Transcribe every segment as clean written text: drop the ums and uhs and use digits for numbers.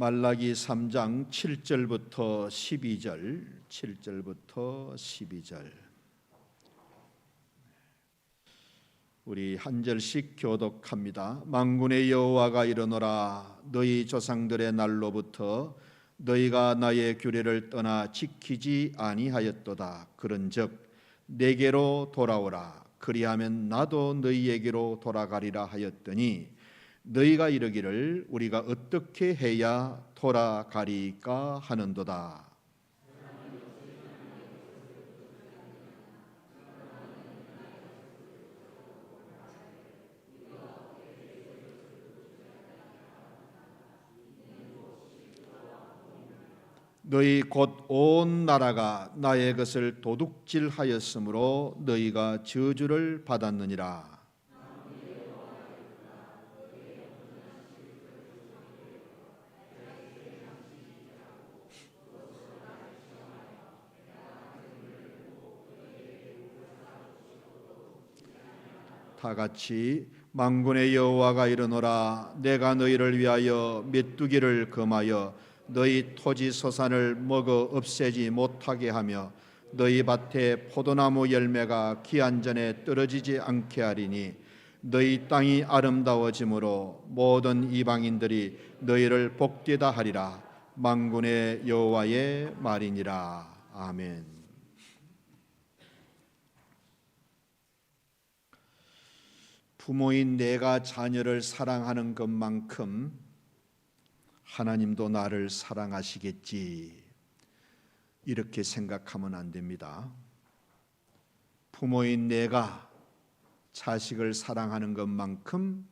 말라기 3장 7절부터 12절 우리 한 절씩 교독합니다. 만군의 여호와가 이르노라. 너희 조상들의 날로부터 너희가 나의 규례를 떠나 지키지 아니하였도다. 그런즉 내게로 돌아오라. 그리하면 나도 너희에게로 돌아가리라 하였더니 너희가 이르기를 우리가 어떻게 해야 돌아가리까 하는도다. 너희 곧 온 나라가 나의 것을 도둑질하였으므로 너희가 저주를 받았느니라. 다 같이 만군의 여호와가 이르노라. 내가 너희를 위하여 메뚜기를 금하여 너희 토지 소산을 먹어 없애지 못하게 하며 너희 밭에 포도나무 열매가 기한 전에 떨어지지 않게 하리니 너희 땅이 아름다워짐으로 모든 이방인들이 너희를 복되다 하리라. 만군의 여호와의 말이니라. 아멘. 부모인 내가 자녀를 사랑하는 것만큼 하나님도 나를 사랑하시겠지, 이렇게 생각하면 안 됩니다. 부모인 내가 자식을 사랑하는 것만큼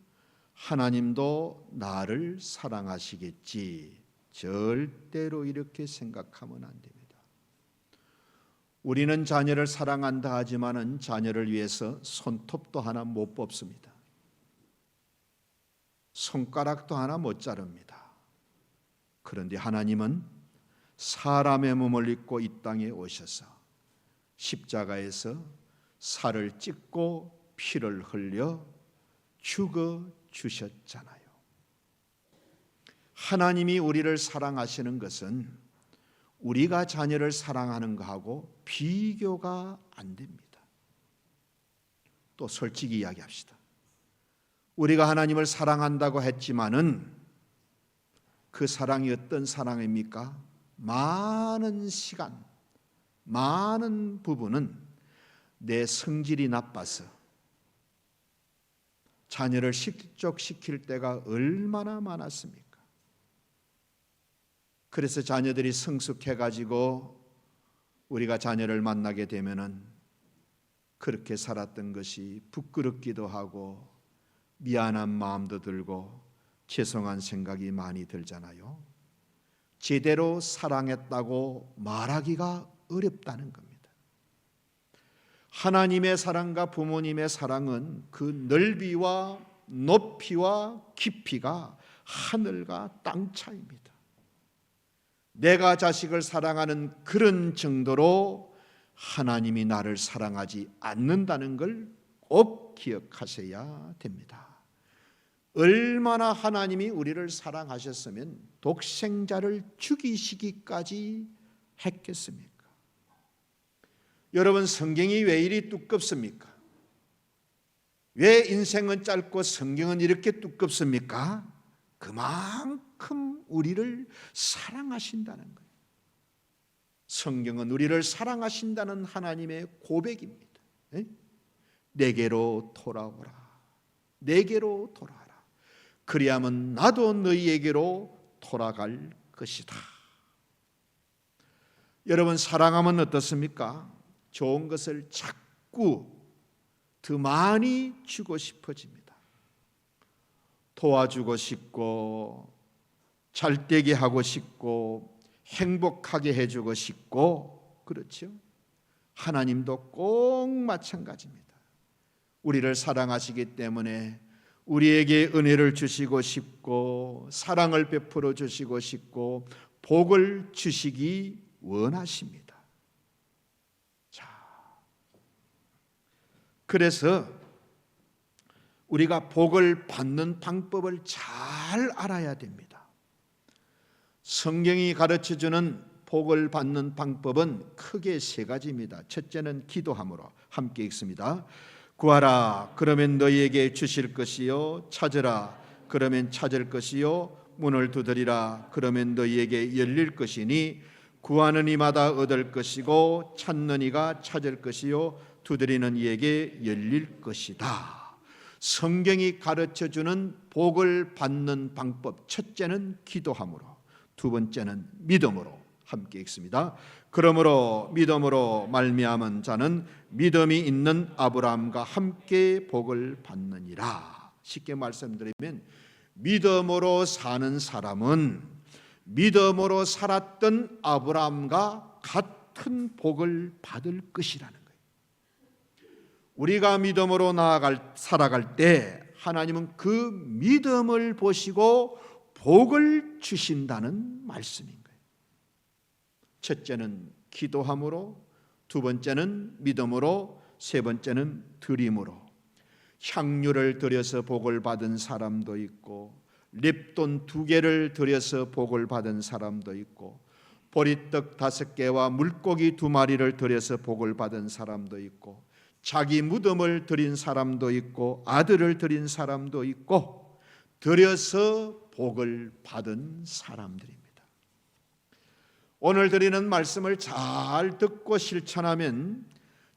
하나님도 나를 사랑하시겠지, 절대로 이렇게 생각하면 안 됩니다. 우리는 자녀를 사랑한다 하지만은 자녀를 위해서 손톱도 하나 못 뽑습니다. 손가락도 하나 못 자릅니다. 그런데 하나님은 사람의 몸을 입고 이 땅에 오셔서 십자가에서 살을 찢고 피를 흘려 죽어 주셨잖아요. 하나님이 우리를 사랑하시는 것은 우리가 자녀를 사랑하는 것하고 비교가 안 됩니다. 또 솔직히 이야기합시다. 우리가 하나님을 사랑한다고 했지만은 그 사랑이 어떤 사랑입니까? 많은 시간, 많은 부분은 내 성질이 나빠서 자녀를 실족시킬 때가 얼마나 많았습니까? 그래서 자녀들이 성숙해가지고 우리가 자녀를 만나게 되면은 그렇게 살았던 것이 부끄럽기도 하고 미안한 마음도 들고 죄송한 생각이 많이 들잖아요. 제대로 사랑했다고 말하기가 어렵다는 겁니다. 하나님의 사랑과 부모님의 사랑은 그 넓이와 높이와 깊이가 하늘과 땅 차이입니다. 내가 자식을 사랑하는 그런 정도로 하나님이 나를 사랑하지 않는다는 걸 꼭 기억하셔야 됩니다. 얼마나 하나님이 우리를 사랑하셨으면 독생자를 죽이시기까지 했겠습니까? 여러분, 성경이 왜 이리 두껍습니까? 왜 인생은 짧고 성경은 이렇게 두껍습니까? 그만큼 우리를 사랑하신다는 거예요. 성경은 우리를 사랑하신다는 하나님의 고백입니다. 내게로 돌아오라. 내게로 돌아오라. 그리하면 나도 너희에게로 돌아갈 것이다. 여러분, 사랑하면 어떻습니까? 좋은 것을 자꾸 더 많이 주고 싶어집니다. 도와주고 싶고 잘되게 하고 싶고 행복하게 해주고 싶고, 그렇죠? 하나님도 꼭 마찬가지입니다. 우리를 사랑하시기 때문에 우리에게 은혜를 주시고 싶고 사랑을 베풀어 주시고 싶고 복을 주시기 원하십니다. 자, 그래서 우리가 복을 받는 방법을 잘 알아야 됩니다. 성경이 가르쳐주는 복을 받는 방법은 크게 세 가지입니다. 첫째는 기도함으로. 함께 읽습니다. 구하라 그러면 너희에게 주실 것이요, 찾으라 그러면 찾을 것이요, 문을 두드리라 그러면 너희에게 열릴 것이니 구하는 이마다 얻을 것이고 찾는 이가 찾을 것이요 두드리는 이에게 열릴 것이다. 성경이 가르쳐주는 복을 받는 방법, 첫째는 기도함으로, 두 번째는 믿음으로. 함께 읽습니다. 그러므로 믿음으로 말미암은 자는 믿음이 있는 아브라함과 함께 복을 받느니라. 쉽게 말씀드리면 믿음으로 사는 사람은 믿음으로 살았던 아브라함과 같은 복을 받을 것이라는 거예요. 우리가 믿음으로 살아갈 때 하나님은 그 믿음을 보시고 복을 주신다는 말씀인 거예요. 첫째는 기도함으로, 두 번째는 믿음으로, 세 번째는 드림으로. 향유를 들여서 복을 받은 사람도 있고, 립돈 2개를 들여서 복을 받은 사람도 있고, 보리떡 5개와 물고기 2마리를 들여서 복을 받은 사람도 있고, 자기 무덤을 드린 사람도 있고, 아들을 드린 사람도 있고, 들여서 복을 받은 사람들입니다. 오늘 드리는 말씀을 잘 듣고 실천하면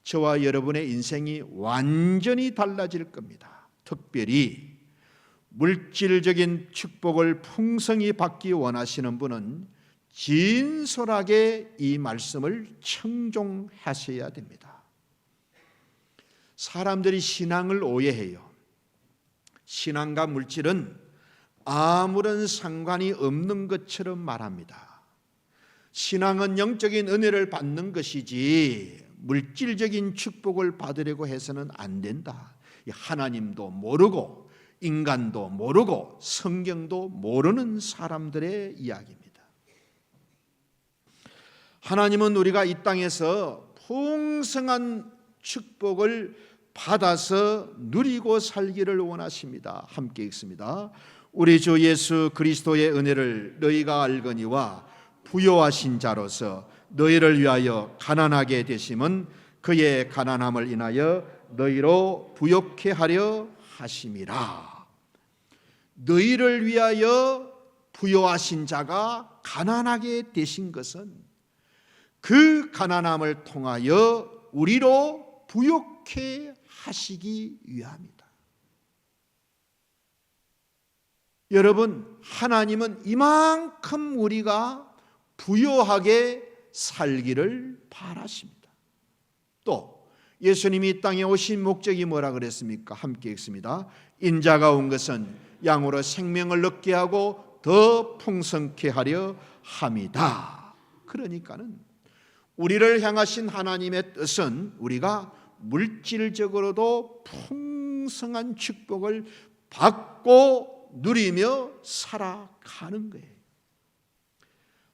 저와 여러분의 인생이 완전히 달라질 겁니다. 특별히 물질적인 축복을 풍성히 받기 원하시는 분은 진솔하게 이 말씀을 청종하셔야 됩니다. 사람들이 신앙을 오해해요. 신앙과 물질은 아무런 상관이 없는 것처럼 말합니다. 신앙은 영적인 은혜를 받는 것이지 물질적인 축복을 받으려고 해서는 안 된다. 하나님도 모르고 인간도 모르고 성경도 모르는 사람들의 이야기입니다. 하나님은 우리가 이 땅에서 풍성한 축복을 받아서 누리고 살기를 원하십니다. 함께 읽습니다. 우리 주 예수 그리스도의 은혜를 너희가 알거니와 부요하신 자로서 너희를 위하여 가난하게 되심은 그의 가난함을 인하여 너희로 부욕케 하려 하심이라. 너희를 위하여 부요하신 자가 가난하게 되신 것은 그 가난함을 통하여 우리로 부욕케 하시기 위함이다. 여러분, 하나님은 이만큼 우리가 부요하게 살기를 바라십니다. 또 예수님이 이 땅에 오신 목적이 뭐라 그랬습니까? 함께 읽습니다. 인자가 온 것은 양으로 생명을 얻게 하고 더 풍성케 하려 함이다. 그러니까는 우리를 향하신 하나님의 뜻은 우리가 물질적으로도 풍성한 축복을 받고 누리며 살아가는 거예요.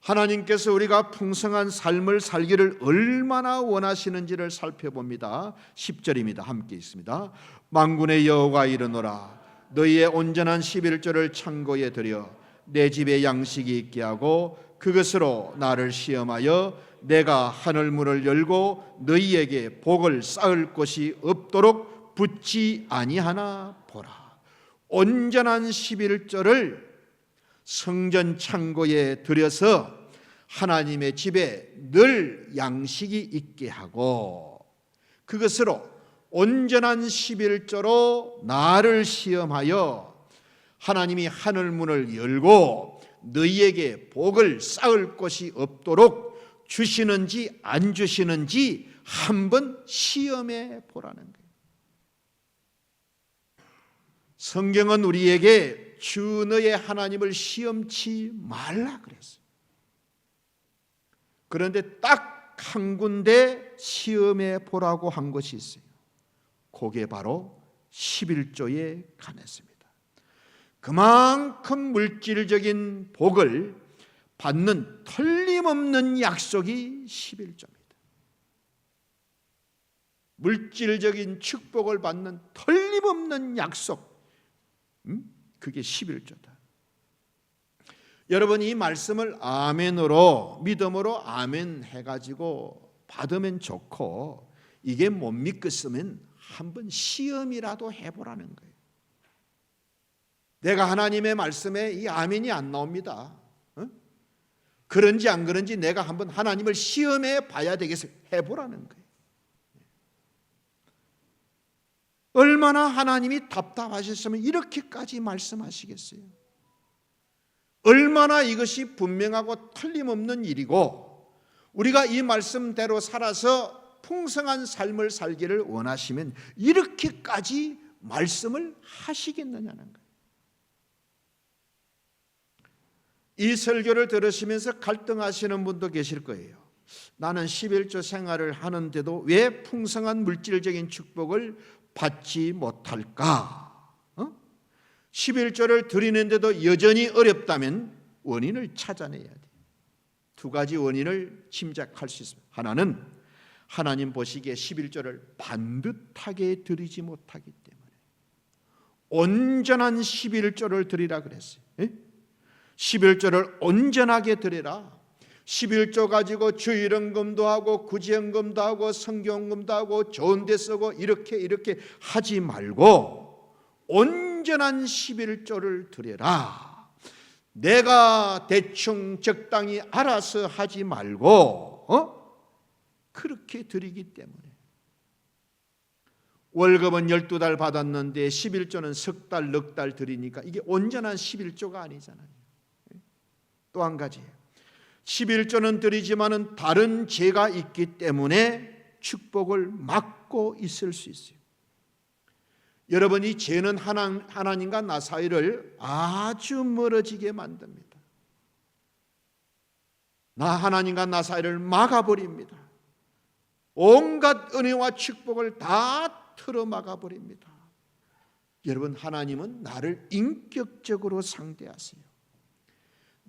하나님께서 우리가 풍성한 삶을 살기를 얼마나 원하시는지를 살펴봅니다. 10절입니다. 함께 있습니다. 만군의 여호와가 이르노라 너희의 온전한 11조를 창고에 들여 내 집에 양식이 있게 하고 그것으로 나를 시험하여 내가 하늘 문을 열고 너희에게 복을 쌓을 곳이 없도록 붙지 아니하나 보라. 온전한 11조를 성전 창고에 들여서 하나님의 집에 늘 양식이 있게 하고 그것으로 온전한 11조로 나를 시험하여 하나님이 하늘 문을 열고 너희에게 복을 쌓을 곳이 없도록 주시는지 안 주시는지 한번 시험해 보라는 거예요. 성경은 우리에게 주 너의 하나님을 시험치 말라 그랬어요. 그런데 딱 한 군데 시험해 보라고 한 것이 있어요. 그게 바로 11조에 관했습니다. 그만큼 물질적인 복을 받는 틀림없는 약속이 11조입니다. 물질적인 축복을 받는 틀림없는 약속, 그게 11조다. 여러분 이 말씀을 아멘으로 믿음으로 아멘 해가지고 받으면 좋고, 이게 못 믿겠으면 한번 시험이라도 해보라는 거예요. 내가 하나님의 말씀에 이 아멘이 안 나옵니다. 그런지 안 그런지 내가 한번 하나님을 시험해 봐야 되겠어요. 해보라는 거예요. 얼마나 하나님이 답답하셨으면 이렇게까지 말씀하시겠어요? 얼마나 이것이 분명하고 틀림없는 일이고, 우리가 이 말씀대로 살아서 풍성한 삶을 살기를 원하시면 이렇게까지 말씀을 하시겠느냐는 거예요. 이 설교를 들으시면서 갈등하시는 분도 계실 거예요. 나는 11조 생활을 하는데도 왜 풍성한 물질적인 축복을 받지 못할까? 11조를 드리는데도 여전히 어렵다면 원인을 찾아내야 돼요. 두 가지 원인을 짐작할 수 있습니다. 하나는 하나님 보시기에 11조를 반듯하게 드리지 못하기 때문에, 온전한 11조를 드리라 그랬어요. 11조를 온전하게 드리라. 11조 가지고 주일헌금도 하고 구제헌금도 하고 성경헌금도 하고 좋은 데 쓰고 이렇게 하지 말고 온전한 11조를 드려라. 내가 대충 적당히 알아서 하지 말고 그렇게 드리기 때문에. 월급은 12달 받았는데 11조는 석 달, 넉 달 드리니까 이게 온전한 11조가 아니잖아요. 또 한 가지, 11조는 드리지만은 다른 죄가 있기 때문에 축복을 막고 있을 수 있어요. 여러분, 이 죄는 하나님과 나 사이를 아주 멀어지게 만듭니다. 하나님과 나 사이를 막아버립니다. 온갖 은혜와 축복을 다 틀어막아버립니다. 여러분, 하나님은 나를 인격적으로 상대하세요.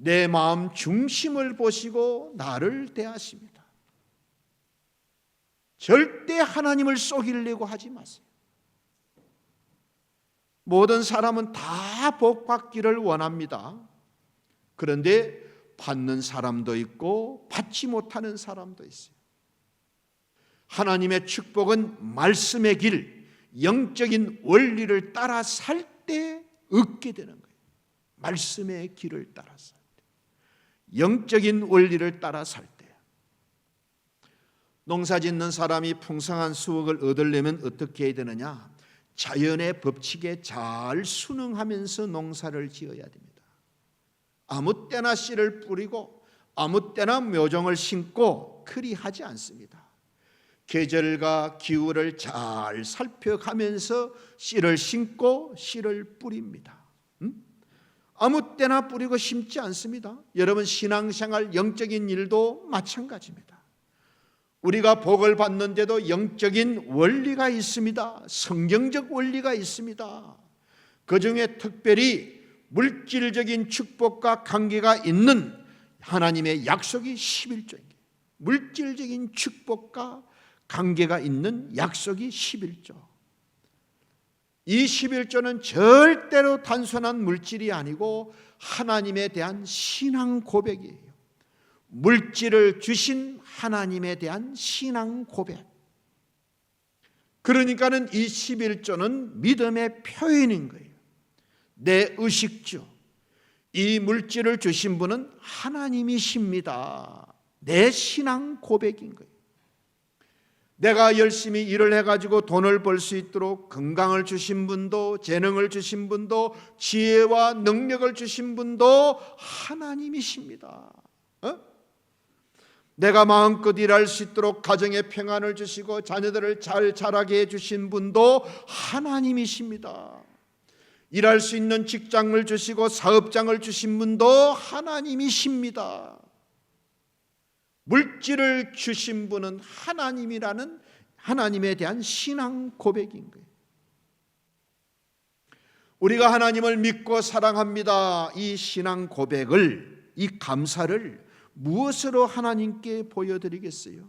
내 마음 중심을 보시고 나를 대하십니다. 절대 하나님을 속이려고 하지 마세요. 모든 사람은 다 복 받기를 원합니다. 그런데 받는 사람도 있고 받지 못하는 사람도 있어요. 하나님의 축복은 말씀의 길, 영적인 원리를 따라 살 때 얻게 되는 거예요. 말씀의 길을 따라 살 때, 영적인 원리를 따라 살 때. 농사 짓는 사람이 풍성한 수확을 얻으려면 어떻게 해야 되느냐? 자연의 법칙에 잘 순응하면서 농사를 지어야 됩니다. 아무 때나 씨를 뿌리고 아무 때나 묘종을 심고 그리 하지 않습니다. 계절과 기후를 잘 살펴가면서 씨를 심고 씨를 뿌립니다. 아무 때나 뿌리고 심지 않습니다. 여러분, 신앙생활, 영적인 일도 마찬가지입니다. 우리가 복을 받는데도 영적인 원리가 있습니다. 성경적 원리가 있습니다. 그 중에 특별히 물질적인 축복과 관계가 있는 하나님의 약속이 11조입니다. 물질적인 축복과 관계가 있는 약속이 11조. 이 11조는 절대로 단순한 물질이 아니고 하나님에 대한 신앙 고백이에요. 물질을 주신 하나님에 대한 신앙 고백. 그러니까는 이 11조는 믿음의 표현인 거예요. 내 의식주, 이 물질을 주신 분은 하나님이십니다. 내 신앙 고백인 거예요. 내가 열심히 일을 해가지고 돈을 벌 수 있도록 건강을 주신 분도, 재능을 주신 분도, 지혜와 능력을 주신 분도 하나님이십니다. 내가 마음껏 일할 수 있도록 가정에 평안을 주시고 자녀들을 잘 자라게 해주신 분도 하나님이십니다. 일할 수 있는 직장을 주시고 사업장을 주신 분도 하나님이십니다. 물질을 주신 분은 하나님이라는 하나님에 대한 신앙 고백인 거예요. 우리가 하나님을 믿고 사랑합니다. 이 신앙 고백을, 이 감사를 무엇으로 하나님께 보여드리겠어요?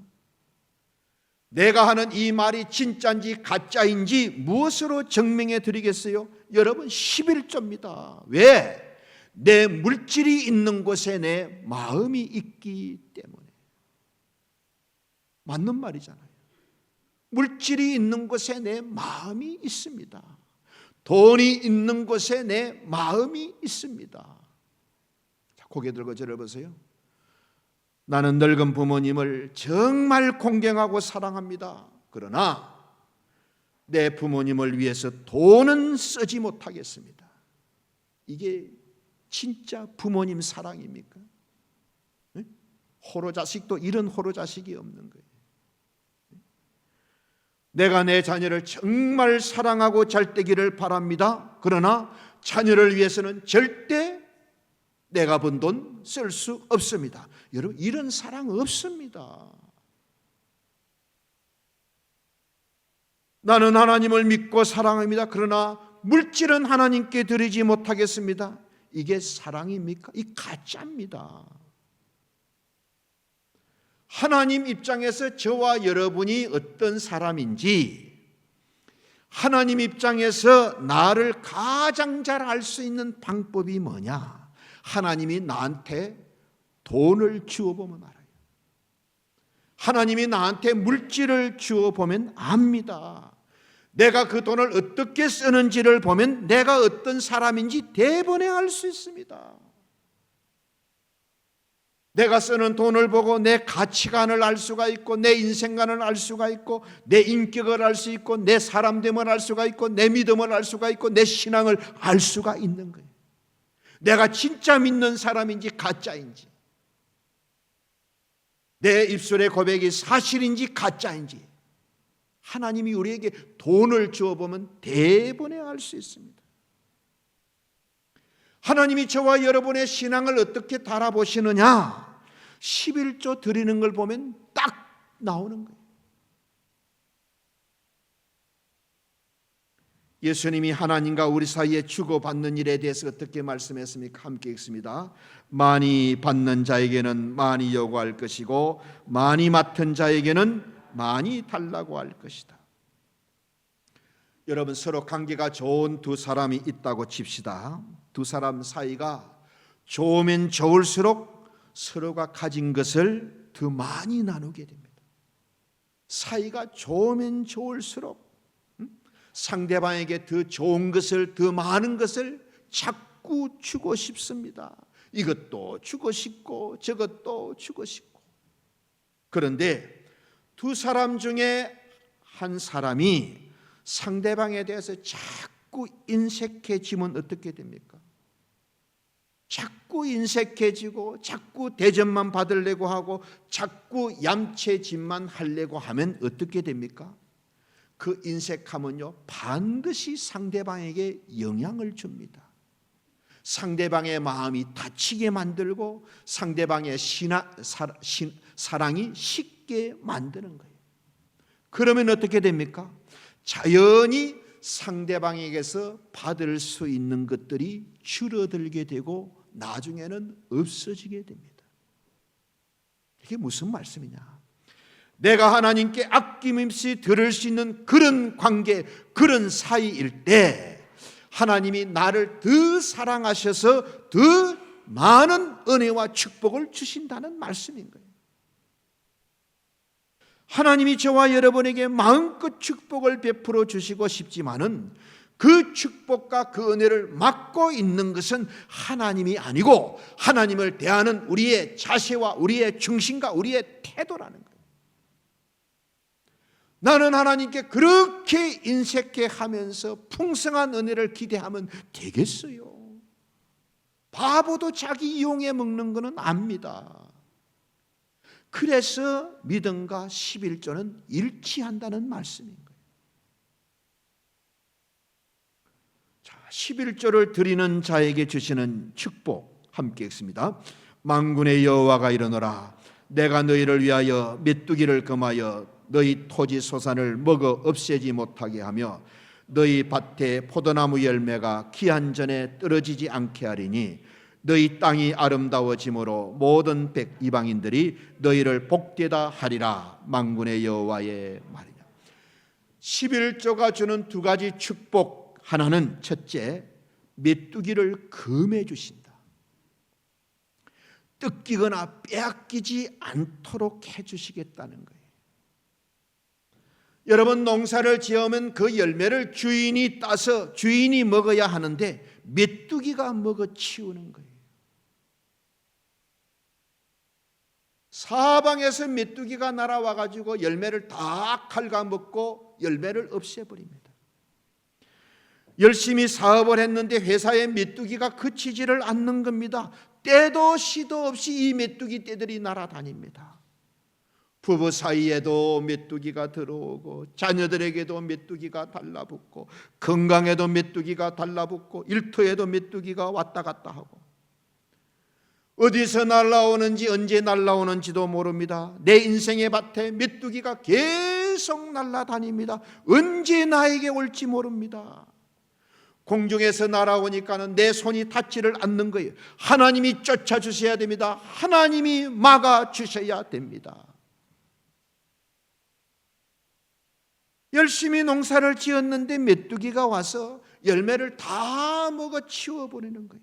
내가 하는 이 말이 진짜인지 가짜인지 무엇으로 증명해 드리겠어요? 여러분, 11조입니다. 왜? 내 물질이 있는 곳에 내 마음이 있기 때문에. 맞는 말이잖아요. 물질이 있는 곳에 내 마음이 있습니다. 돈이 있는 곳에 내 마음이 있습니다. 자, 고개 들고 저를 보세요. 나는 늙은 부모님을 정말 공경하고 사랑합니다. 그러나 내 부모님을 위해서 돈은 쓰지 못하겠습니다. 이게 진짜 부모님 사랑입니까? 네? 호로자식도 이런 호로자식이 없는 거예요. 내가 내 자녀를 정말 사랑하고 잘 되기를 바랍니다. 그러나 자녀를 위해서는 절대 내가 번 돈 쓸 수 없습니다. 여러분, 이런 사랑 없습니다. 나는 하나님을 믿고 사랑합니다. 그러나 물질은 하나님께 드리지 못하겠습니다. 이게 사랑입니까? 이 가짜입니다. 하나님 입장에서 저와 여러분이 어떤 사람인지, 하나님 입장에서 나를 가장 잘 알 수 있는 방법이 뭐냐? 하나님이 나한테 돈을 주어보면 알아요. 하나님이 나한테 물질을 주어보면 압니다. 내가 그 돈을 어떻게 쓰는지를 보면 내가 어떤 사람인지 대번에 알 수 있습니다. 내가 쓰는 돈을 보고 내 가치관을 알 수가 있고, 내 인생관을 알 수가 있고, 내 인격을 알 수 있고, 내 사람됨을 알 수가 있고, 내 믿음을 알 수가 있고, 내 신앙을 알 수가 있는 거예요. 내가 진짜 믿는 사람인지 가짜인지, 내 입술의 고백이 사실인지 가짜인지, 하나님이 우리에게 돈을 주어보면 대번에 알 수 있습니다. 하나님이 저와 여러분의 신앙을 어떻게 달아보시느냐? 11조 드리는 걸 보면 딱 나오는 거예요. 예수님이 하나님과 우리 사이에 주고받는 일에 대해서 어떻게 말씀했습니까? 함께 읽습니다. 많이 받는 자에게는 많이 요구할 것이고 많이 맡은 자에게는 많이 달라고 할 것이다. 여러분, 서로 관계가 좋은 두 사람이 있다고 칩시다. 두 사람 사이가 좋으면 좋을수록 서로가 가진 것을 더 많이 나누게 됩니다. 사이가 좋으면 좋을수록 상대방에게 더 좋은 것을, 더 많은 것을 자꾸 주고 싶습니다. 이것도 주고 싶고 저것도 주고 싶고. 그런데 두 사람 중에 한 사람이 상대방에 대해서 자꾸 인색해지면 어떻게 됩니까? 자꾸 인색해지고 자꾸 대접만 받으려고 하고 자꾸 얌체짓만 하려고 하면 어떻게 됩니까? 그 인색함은요, 반드시 상대방에게 영향을 줍니다. 상대방의 마음이 다치게 만들고 상대방의 사랑이 식게 만드는 거예요. 그러면 어떻게 됩니까? 자연히 상대방에게서 받을 수 있는 것들이 줄어들게 되고 나중에는 없어지게 됩니다. 이게 무슨 말씀이냐? 내가 하나님께 아낌없이 들을 수 있는 그런 관계, 그런 사이일 때 하나님이 나를 더 사랑하셔서 더 많은 은혜와 축복을 주신다는 말씀인 거예요. 하나님이 저와 여러분에게 마음껏 축복을 베풀어 주시고 싶지만은 그 축복과 그 은혜를 막고 있는 것은 하나님이 아니고 하나님을 대하는 우리의 자세와 우리의 중심과 우리의 태도라는 거예요. 나는 하나님께 그렇게 인색해 하면서 풍성한 은혜를 기대하면 되겠어요? 바보도 자기 이용해 먹는 것은 압니다. 그래서 믿음과 11조는 일치한다는 말씀인 거예요. 자, 11조를 드리는 자에게 주시는 축복 함께 읽습니다. 만군의 여호와가 이르노라. 내가 너희를 위하여 메뚜기를 금하여 너희 토지 소산을 먹어 없애지 못하게 하며 너희 밭에 포도나무 열매가 기한 전에 떨어지지 않게 하리니 너희 땅이 아름다워짐으로 모든 이방인들이 너희를 복되다 하리라. 만군의 여호와의 말이냐. 11조가 주는 두 가지 축복. 하나는 첫째, 메뚜기를 금해 주신다. 뜯기거나 빼앗기지 않도록 해주시겠다는 거예요. 여러분, 농사를 지으면 그 열매를 주인이 따서 주인이 먹어야 하는데 메뚜기가 먹어치우는 거예요. 사방에서 메뚜기가 날아와가지고 열매를 다 갉아먹고 열매를 없애버립니다. 열심히 사업을 했는데 회사에 메뚜기가 그치지를 않는 겁니다. 때도 시도 없이 이 메뚜기 떼들이 날아다닙니다. 부부 사이에도 메뚜기가 들어오고 자녀들에게도 메뚜기가 달라붙고 건강에도 메뚜기가 달라붙고 일터에도 메뚜기가 왔다 갔다 하고 어디서 날아오는지 언제 날아오는지도 모릅니다. 내 인생의 밭에 메뚜기가 계속 날아다닙니다. 언제 나에게 올지 모릅니다. 공중에서 날아오니까는 내 손이 닿지를 않는 거예요. 하나님이 쫓아주셔야 됩니다. 하나님이 막아주셔야 됩니다. 열심히 농사를 지었는데 메뚜기가 와서 열매를 다 먹어 치워버리는 거예요.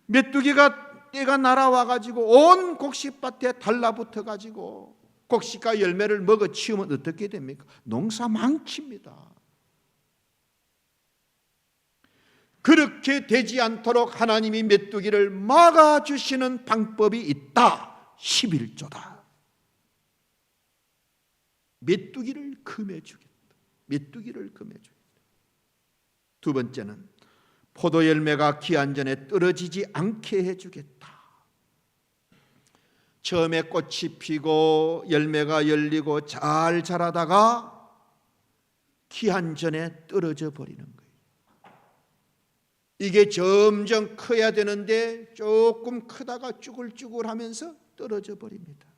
메뚜기가 때가 날아와가지고 온 곡식밭에 달라붙어가지고 곡식과 열매를 먹어 치우면 어떻게 됩니까? 농사 망칩니다. 그렇게 되지 않도록 하나님이 메뚜기를 막아주시는 방법이 있다. 11조다. 메뚜기를 금해주겠다. 메뚜기를 금해주겠다. 두 번째는 포도 열매가 기한 전에 떨어지지 않게 해주겠다. 처음에 꽃이 피고 열매가 열리고 잘 자라다가 기한 전에 떨어져 버리는 거예요. 이게 점점 커야 되는데 조금 크다가 쭈글쭈글하면서 떨어져 버립니다.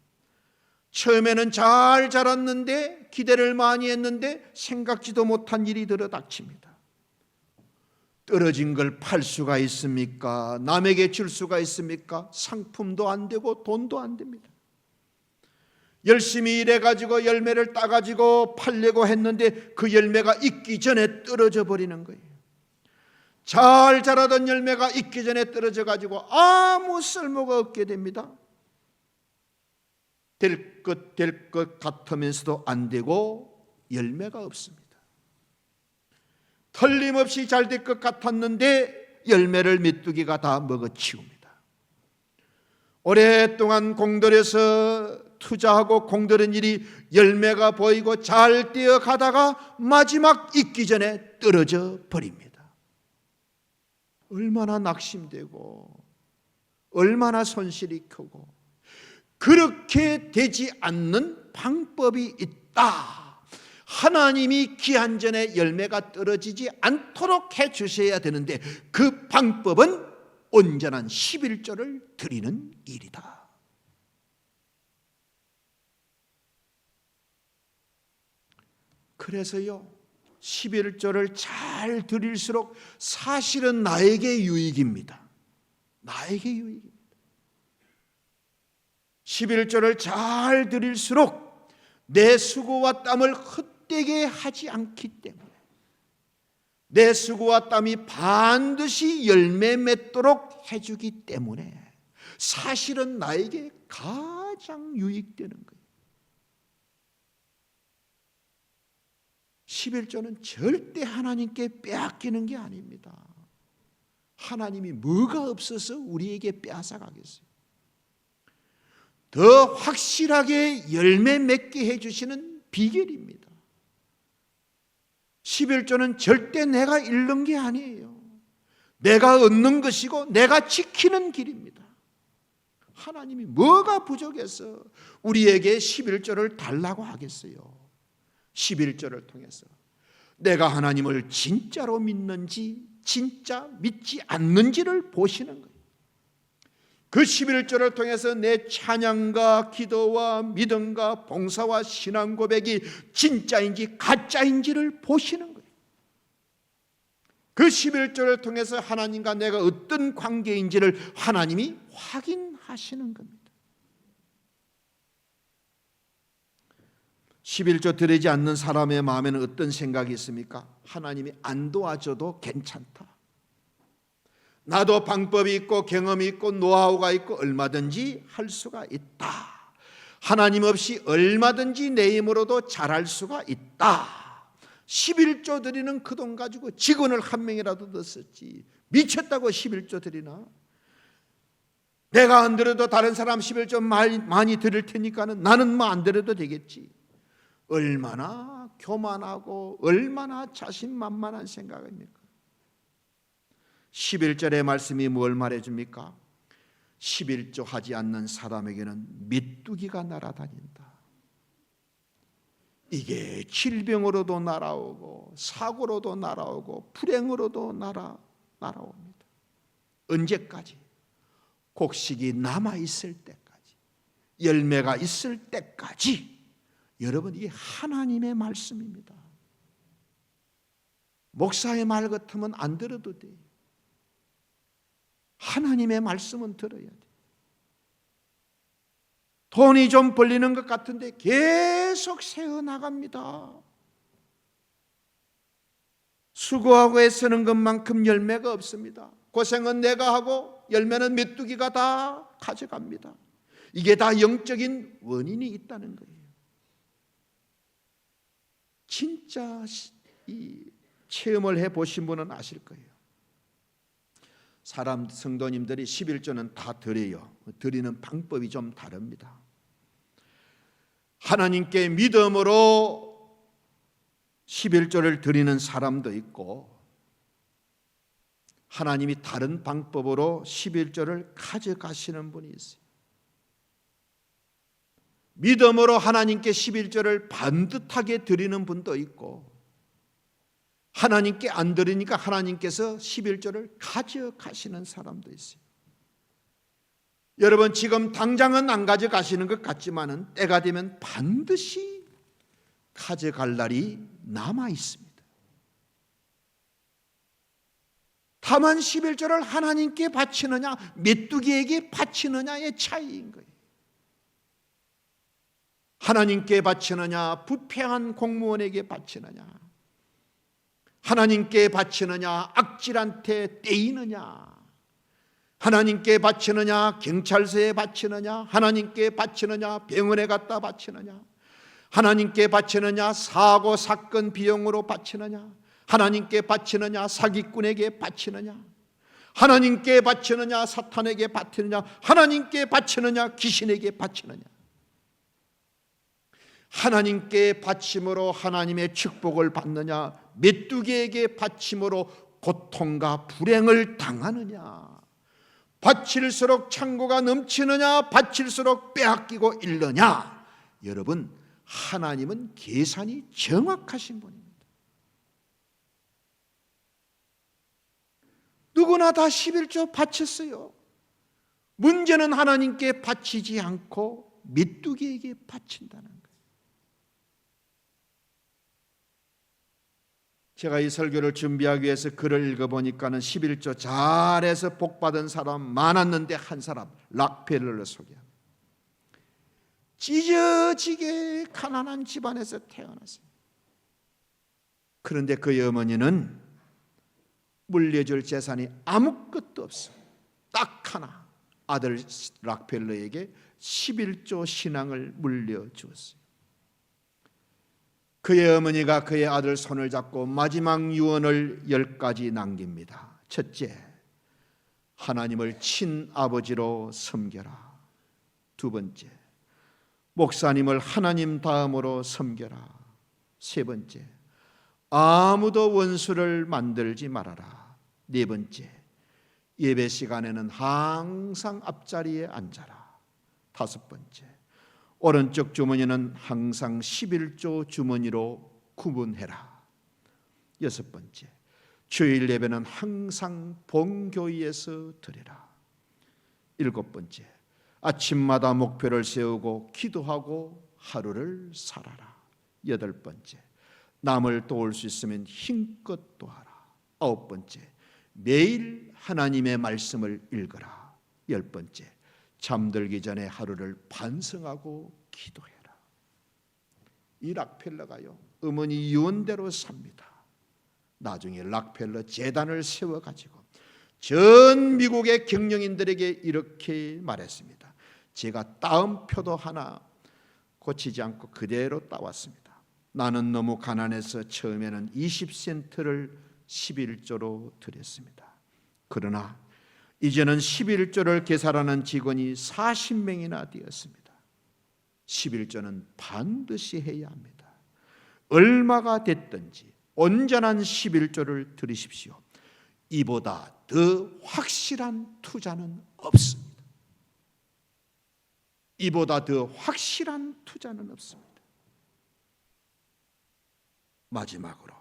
처음에는 잘 자랐는데 기대를 많이 했는데 생각지도 못한 일이 들어닥칩니다. 떨어진 걸 팔 수가 있습니까? 남에게 줄 수가 있습니까? 상품도 안 되고 돈도 안 됩니다. 열심히 일해가지고 열매를 따가지고 팔려고 했는데 그 열매가 익기 전에 떨어져 버리는 거예요. 잘 자라던 열매가 익기 전에 떨어져가지고 아무 쓸모가 없게 됩니다. 될 것 같으면서도 안 되고 열매가 없습니다. 틀림없이 잘 될 것 같았는데 열매를 메뚜기가 다 먹어치웁니다. 오랫동안 공들여서 투자하고 공들인 일이 열매가 보이고 잘 되어가다가 마지막 익기 전에 떨어져 버립니다. 얼마나 낙심되고 얼마나 손실이 크고 그렇게 되지 않는 방법이 있다. 하나님이 기한 전에 열매가 떨어지지 않도록 해주셔야 되는데 그 방법은 온전한 11조를 드리는 일이다. 그래서요 11조를 잘 드릴수록 사실은 나에게 유익입니다. 나에게 유익입니다. 11조를 잘 드릴수록 내 수고와 땀을 헛되게 하지 않기 때문에 내 수고와 땀이 반드시 열매 맺도록 해주기 때문에 사실은 나에게 가장 유익되는 거예요. 11조는 절대 하나님께 빼앗기는 게 아닙니다. 하나님이 뭐가 없어서 우리에게 빼앗아 가겠어요? 더 확실하게 열매 맺게 해주시는 비결입니다. 11조는 절대 내가 잃는 게 아니에요. 내가 얻는 것이고 내가 지키는 길입니다. 하나님이 뭐가 부족해서 우리에게 11조를 달라고 하겠어요? 11조를 통해서 내가 하나님을 진짜로 믿는지 진짜 믿지 않는지를 보시는 거예요. 그 11조를 통해서 내 찬양과 기도와 믿음과 봉사와 신앙 고백이 진짜인지 가짜인지를 보시는 거예요. 그 11조를 통해서 하나님과 내가 어떤 관계인지를 하나님이 확인하시는 겁니다. 11조 드리지 않는 사람의 마음에는 어떤 생각이 있습니까? 하나님이 안 도와줘도 괜찮다. 나도 방법이 있고 경험이 있고 노하우가 있고 얼마든지 할 수가 있다. 하나님 없이 얼마든지 내 힘으로도 잘할 수가 있다. 11조 드리는 그 돈 가지고 직원을 한 명이라도 더 썼지. 미쳤다고 11조 드리나? 내가 안 드려도 다른 사람 11조 많이 드릴 테니까는 나는 뭐 안 드려도 되겠지. 얼마나 교만하고 얼마나 자신만만한 생각입니까? 11절의 말씀이 뭘 말해줍니까? 11조 하지 않는 사람에게는 메뚜기가 날아다닌다. 이게 질병으로도 날아오고 사고로도 날아오고 불행으로도 날아옵니다. 언제까지? 곡식이 남아있을 때까지, 열매가 있을 때까지. 여러분, 이게 하나님의 말씀입니다. 목사의 말 같으면 안 들어도 돼요. 하나님의 말씀은 들어야 돼. 돈이 좀 벌리는 것 같은데 계속 새어나갑니다. 수고하고 애쓰는 것만큼 열매가 없습니다. 고생은 내가 하고 열매는 메뚜기가 다 가져갑니다. 이게 다 영적인 원인이 있다는 거예요. 진짜 이 체험을 해보신 분은 아실 거예요. 성도님들이 11조는 다 드려요. 드리는 방법이 좀 다릅니다. 하나님께 믿음으로 11조를 드리는 사람도 있고, 하나님이 다른 방법으로 11조를 가져가시는 분이 있어요. 믿음으로 하나님께 11조를 반듯하게 드리는 분도 있고, 하나님께 안 드리니까 하나님께서 11조를 가져가시는 사람도 있어요. 여러분, 지금 당장은 안 가져가시는 것 같지만은 때가 되면 반드시 가져갈 날이 남아 있습니다. 다만 11조를 하나님께 바치느냐 메뚜기에게 바치느냐의 차이인 거예요. 하나님께 바치느냐 부패한 공무원에게 바치느냐, 하나님께 바치느냐 악질한테 떼이느냐, 하나님께 바치느냐 경찰서에 바치느냐, 하나님께 바치느냐 병원에 갖다 바치느냐, 하나님께 바치느냐 사고 사건 비용으로 바치느냐, 하나님께 바치느냐 사기꾼에게 바치느냐, 하나님께 바치느냐 사탄에게 바치느냐, 하나님께 바치느냐 귀신에게 바치느냐. 하나님께 바침으로 하나님의 축복을 받느냐, 메뚜기에게 바침으로 고통과 불행을 당하느냐, 바칠수록 창고가 넘치느냐 바칠수록 빼앗기고 잃느냐. 여러분, 하나님은 계산이 정확하신 분입니다. 누구나 다 11조 바쳤어요. 문제는 하나님께 바치지 않고 메뚜기에게 바친다는 거예요. 제가 이 설교를 준비하기 위해서 글을 읽어보니까는 11조 잘해서 복받은 사람 많았는데 한 사람, 락펠러를 소개합니다. 찢어지게 가난한 집안에서 태어났어요. 그런데 그의 어머니는 물려줄 재산이 아무것도 없어. 딱 하나, 아들 락펠러에게 11조 신앙을 물려주었어요. 그의 어머니가 그의 아들 손을 잡고 마지막 유언을 10가지 남깁니다. 첫째, 하나님을 친아버지로 섬겨라. 두 번째, 목사님을 하나님 다음으로 섬겨라. 세 번째, 아무도 원수를 만들지 말아라. 네 번째, 예배 시간에는 항상 앞자리에 앉아라. 다섯 번째, 오른쪽 주머니는 항상 11조 주머니로 구분해라. 여섯 번째, 주일 예배는 항상 본교회에서 드리라. 일곱 번째, 아침마다 목표를 세우고 기도하고 하루를 살아라. 여덟 번째, 남을 도울 수 있으면 힘껏 도와라. 아홉 번째, 매일 하나님의 말씀을 읽어라. 열 번째, 잠들기 전에 하루를 반성하고 기도해라. 이 락펠러가요, 어머니 유언대로 삽니다. 나중에 락펠러 재단을 세워가지고 전 미국의 경영인들에게 이렇게 말했습니다. 제가 따옴표도 하나 고치지 않고 그대로 따왔습니다. 나는 너무 가난해서 처음에는 20센트를 11조로 드렸습니다. 그러나 이제는 11조를 계산하는 직원이 40명이나 되었습니다. 11조는 반드시 해야 합니다. 얼마가 됐든지 온전한 11조를 드리십시오. 이보다 더 확실한 투자는 없습니다. 이보다 더 확실한 투자는 없습니다. 마지막으로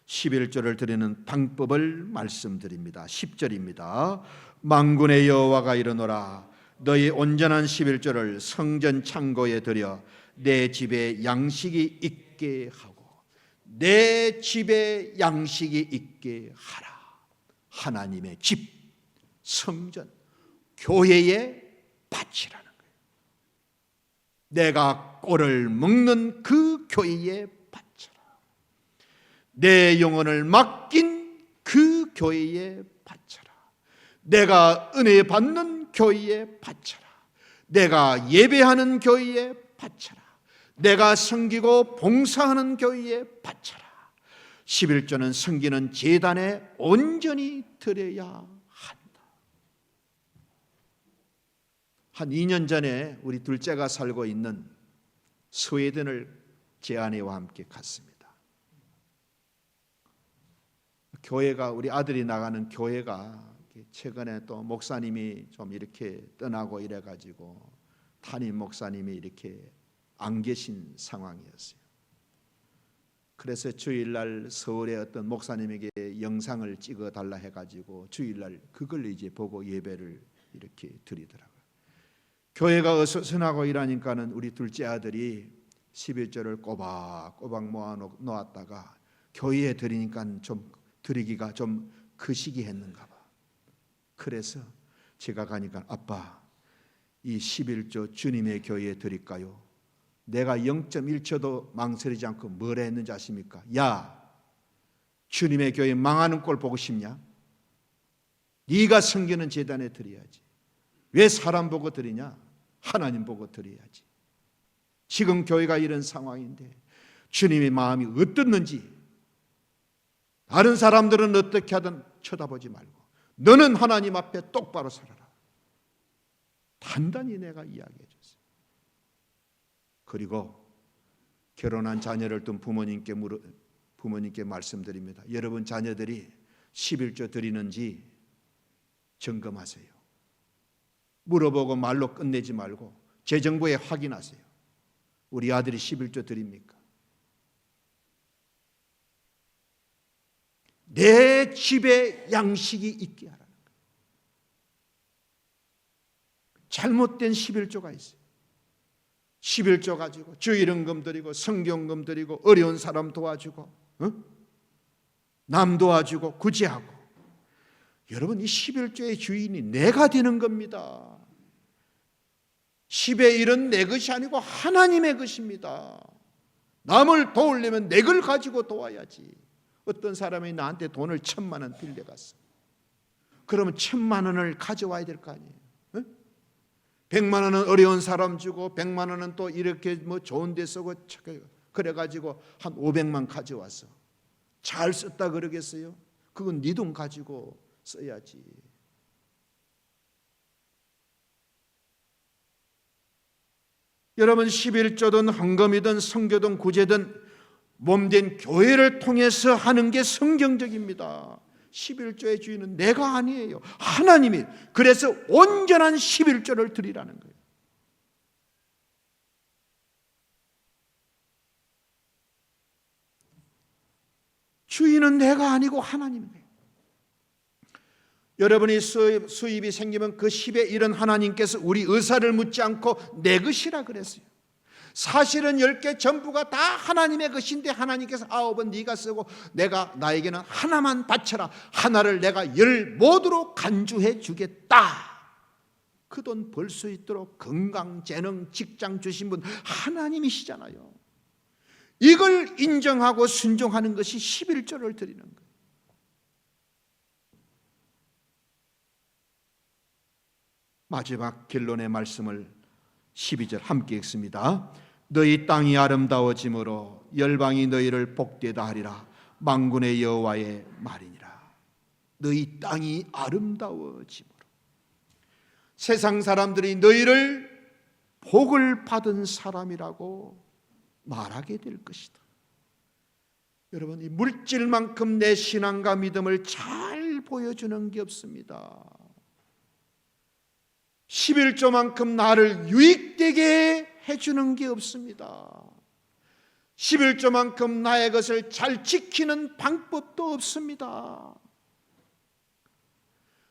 11조를 드리는 방법을 말씀드립니다. 10절입니다. 만군의 여호와가 이르노라 너희 온전한 11조를 성전 창고에 들여 내 집에 양식이 있게 하고 내 집에 양식이 있게 하라. 하나님의 집, 성전, 교회에 바치라는 거예요. 내가 꼴을 먹는 그 교회에 바쳐라. 내 영혼을 맡긴 그 교회에 바쳐라. 내가 은혜 받는 교회에 바쳐라. 내가 예배하는 교회에 바쳐라. 내가 섬기고 봉사하는 교회에 바쳐라. 11조는 섬기는 제단에 온전히 드려야 한다. 한 2년 전에 우리 둘째가 살고 있는 스웨덴을 제 아내와 함께 갔습니다. 교회가 우리 아들이 나가는 교회가 최근에 또 목사님이 좀 이렇게 떠나고 이래가지고 담임 목사님이 이렇게 안 계신 상황이었어요. 그래서 주일날 서울의 어떤 목사님에게 영상을 찍어 달라 해가지고 주일날 그걸 이제 보고 예배를 이렇게 드리더라고요. 교회가 어수선하고 이러니까는 우리 둘째 아들이 11조를 꼬박꼬박 모아 놓았다가 교회에 드리니까 좀 드리기가 좀 거시기 했는가 봐. 그래서 제가 가니까 아빠 이 11조 주님의 교회에 드릴까요? 내가 0.1초도 망설이지 않고 뭐라 했는지 아십니까? 야, 주님의 교회 망하는 꼴 보고 싶냐? 네가 섬기는 제단에 드려야지. 왜 사람 보고 드리냐? 하나님 보고 드려야지. 지금 교회가 이런 상황인데 주님의 마음이 어떻는지 다른 사람들은 어떻게 하든 쳐다보지 말고 너는 하나님 앞에 똑바로 살아라. 단단히 내가 이야기해 줬어요. 그리고 결혼한 자녀를 둔 부모님께 말씀드립니다. 여러분 자녀들이 11조 드리는지 점검하세요. 물어보고 말로 끝내지 말고 재정부에 확인하세요. 우리 아들이 11조 드립니까? 내 집에 양식이 있게 하라는 거예요. 잘못된 11조가 있어요. 11조 가지고 주일헌금 드리고 성경금 드리고 어려운 사람 도와주고 남 도와주고 구제하고. 여러분 이 11조의 주인이 내가 되는 겁니다. 10의 1은 내 것이 아니고 하나님의 것입니다. 남을 도우려면 내 걸 가지고 도와야지. 어떤 사람이 나한테 돈을 1,000만 원 빌려갔어. 그러면 1,000만 원을 가져와야 될 거 아니에요. 100만 원은 어려운 사람 주고 100만 원은 또 이렇게 뭐 좋은 데 쓰고 그래가지고 한 500만 가져와서 잘 썼다 그러겠어요? 그건 네 돈 가지고 써야지. 여러분 11조든 헌금이든 선교든 구제든 몸된 교회를 통해서 하는 게 성경적입니다. 11조의 주인은 내가 아니에요. 하나님이. 그래서 온전한 11조를 드리라는 거예요. 주인은 내가 아니고 하나님이에요. 여러분이 수입이 생기면 그 10의 1은 하나님께서 우리 의사를 묻지 않고 내 것이라 그랬어요. 사실은 10개 전부가 다 하나님의 것인데 하나님께서 9은 네가 쓰고 내가 나에게는 하나만 바쳐라. 하나를 내가 10 모두로 간주해 주겠다. 그 돈 벌 수 있도록 건강, 재능, 직장 주신 분 하나님이시잖아요. 이걸 인정하고 순종하는 것이 11조를 드리는 거예요. 마지막 결론의 말씀을 12절 함께 읽습니다. 너희 땅이 아름다워짐으로 열방이 너희를 복되다 하리라. 만군의 여호와의 말이니라. 너희 땅이 아름다워짐으로 세상 사람들이 너희를 복을 받은 사람이라고 말하게 될 것이다. 여러분, 이 물질만큼 내 신앙과 믿음을 잘 보여주는 게 없습니다. 11조만큼 나를 유익되게 해주는 게 없습니다. 11조만큼 나의 것을 잘 지키는 방법도 없습니다.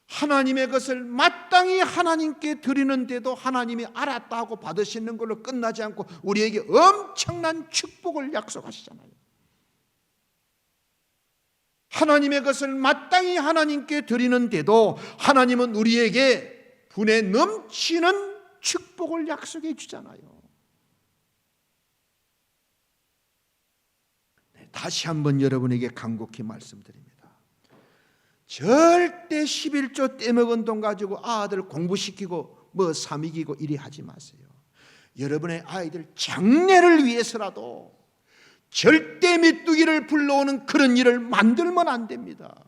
하나님의 것을 마땅히 하나님께 드리는데도 하나님이 알았다 하고 받으시는 걸로 끝나지 않고 우리에게 엄청난 축복을 약속하시잖아요. 하나님의 것을 마땅히 하나님께 드리는데도 하나님은 우리에게 분에 넘치는 축복을 약속해 주잖아요. 다시 한번 여러분에게 간곡히 말씀드립니다. 절대 11조 떼먹은 돈 가지고 아들 공부시키고 뭐 사미기고 이리 하지 마세요. 여러분의 아이들 장래를 위해서라도 절대 메뚜기를 불러오는 그런 일을 만들면 안 됩니다.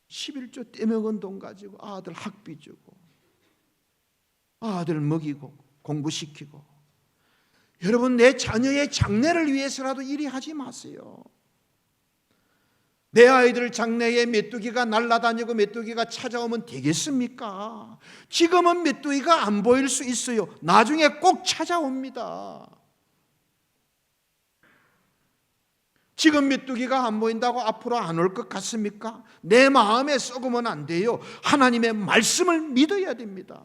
(11조) 떼먹은 돈 가지고 아들 학비 주고 아들 먹이고 공부시키고, 여러분 내 자녀의 장래를 위해서라도 이리 하지 마세요. 내 아이들 장래에 메뚜기가 날아다니고 메뚜기가 찾아오면 되겠습니까? 지금은 메뚜기가 안 보일 수 있어요. 나중에 꼭 찾아옵니다. 지금 메뚜기가 안 보인다고 앞으로 안 올 것 같습니까? 내 마음에 썩으면 안 돼요. 하나님의 말씀을 믿어야 됩니다.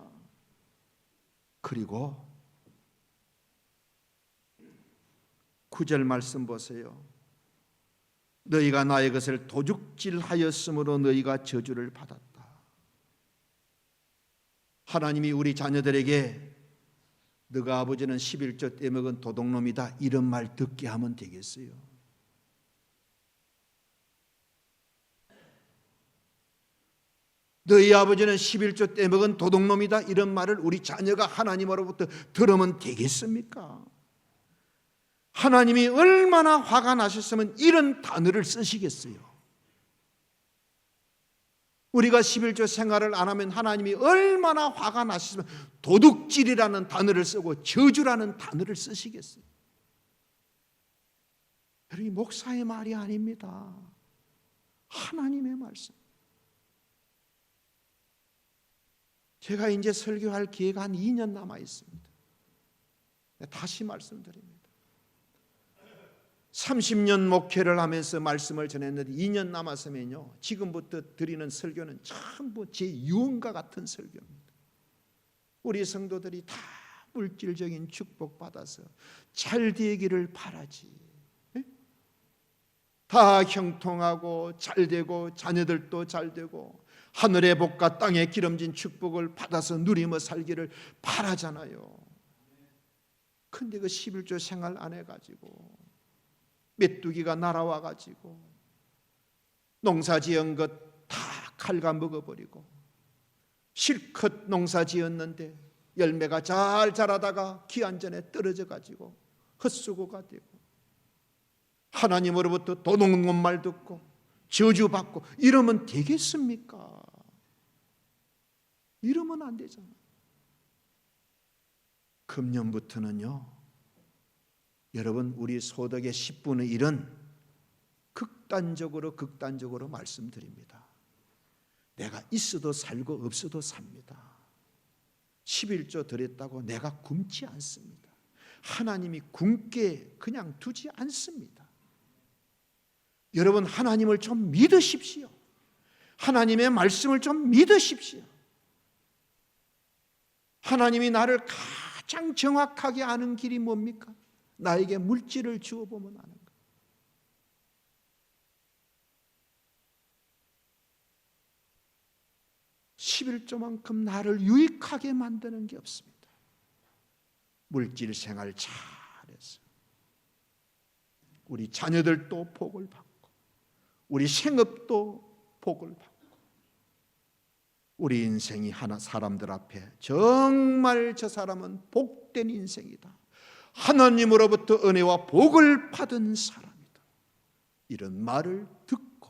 그리고 9절 말씀 보세요. 너희가 나의 것을 도둑질하였으므로 너희가 저주를 받았다. 하나님이 우리 자녀들에게 너가 아버지는 11조 떼먹은 도둑놈이다 이런 말 듣게 하면 되겠어요? 너희 아버지는 11조 떼먹은 도둑놈이다 이런 말을 우리 자녀가 하나님으로부터 들으면 되겠습니까? 하나님이 얼마나 화가 나셨으면 이런 단어를 쓰시겠어요? 우리가 11조 생활을 안 하면 하나님이 얼마나 화가 나셨으면 도둑질이라는 단어를 쓰고 저주라는 단어를 쓰시겠어요? 여러분, 목사의 말이 아닙니다. 하나님의 말씀. 제가 이제 설교할 기회가 한 2년 남아 있습니다. 다시 말씀드립니다. 30년 목회를 하면서 말씀을 전했는데 2년 남았으면요, 지금부터 드리는 설교는 전부 제 유언과 같은 설교입니다. 우리 성도들이 다 물질적인 축복받아서 잘 되기를 바라지, 다 형통하고 잘 되고 자녀들도 잘 되고 하늘의 복과 땅의 기름진 축복을 받아서 누리며 살기를 바라잖아요. 근데 그 11조 생활 안 해가지고 메뚜기가 날아와가지고 농사지은 것 다 칼가 먹어버리고, 실컷 농사지었는데 열매가 잘 자라다가 기한전에 떨어져가지고 헛수고가 되고, 하나님으로부터 도둑놈 말 듣고 저주받고 이러면 되겠습니까? 이러면 안 되잖아요. 금년부터는요, 여러분 우리 소득의 10분의 1은 극단적으로 말씀드립니다. 내가 있어도 살고 없어도 삽니다. 11조 드렸다고 내가 굶지 않습니다. 하나님이 굶게 그냥 두지 않습니다. 여러분 하나님을 좀 믿으십시오. 하나님의 말씀을 좀 믿으십시오. 하나님이 나를 가장 정확하게 아는 길이 뭡니까? 나에게 물질을 주어보면 아는 거예요. (11조만큼) 나를 유익하게 만드는 게 없습니다. 물질 생활 잘해서 우리 자녀들도 복을 받고 우리 생업도 복을 받고 우리 인생이 하나 사람들 앞에 정말 저 사람은 복된 인생이다, 하나님으로부터 은혜와 복을 받은 사람이다, 이런 말을 듣고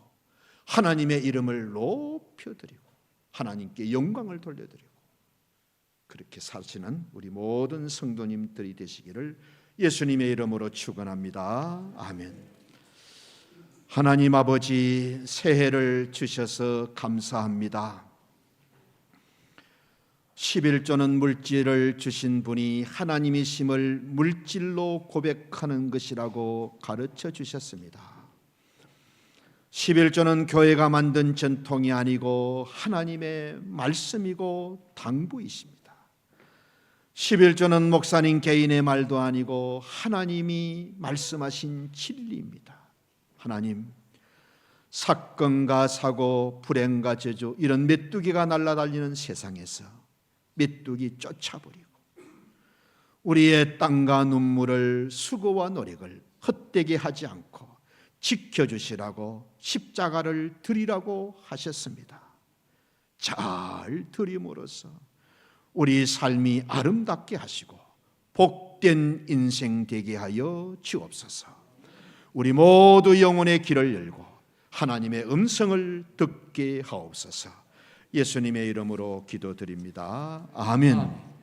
하나님의 이름을 높여드리고 하나님께 영광을 돌려드리고 그렇게 사시는 우리 모든 성도님들이 되시기를 예수님의 이름으로 축원합니다. 아멘. 하나님 아버지, 새해를 주셔서 감사합니다. 11조는 물질을 주신 분이 하나님이심을 물질로 고백하는 것이라고 가르쳐 주셨습니다. 11조는 교회가 만든 전통이 아니고 하나님의 말씀이고 당부이십니다. 11조는 목사님 개인의 말도 아니고 하나님이 말씀하신 진리입니다. 하나님, 사건과 사고, 불행과 저주, 이런 메뚜기가 날아다니는 세상에서 메뚜기 쫓아버리고 우리의 땀과 눈물을, 수고와 노력을 헛되게 하지 않고 지켜주시라고 십자가를 드리라고 하셨습니다. 잘 드림으로써 우리 삶이 아름답게 하시고 복된 인생 되게 하여 주옵소서. 우리 모두 영혼의 길을 열고 하나님의 음성을 듣게 하옵소서. 예수님의 이름으로 기도드립니다. 아멘.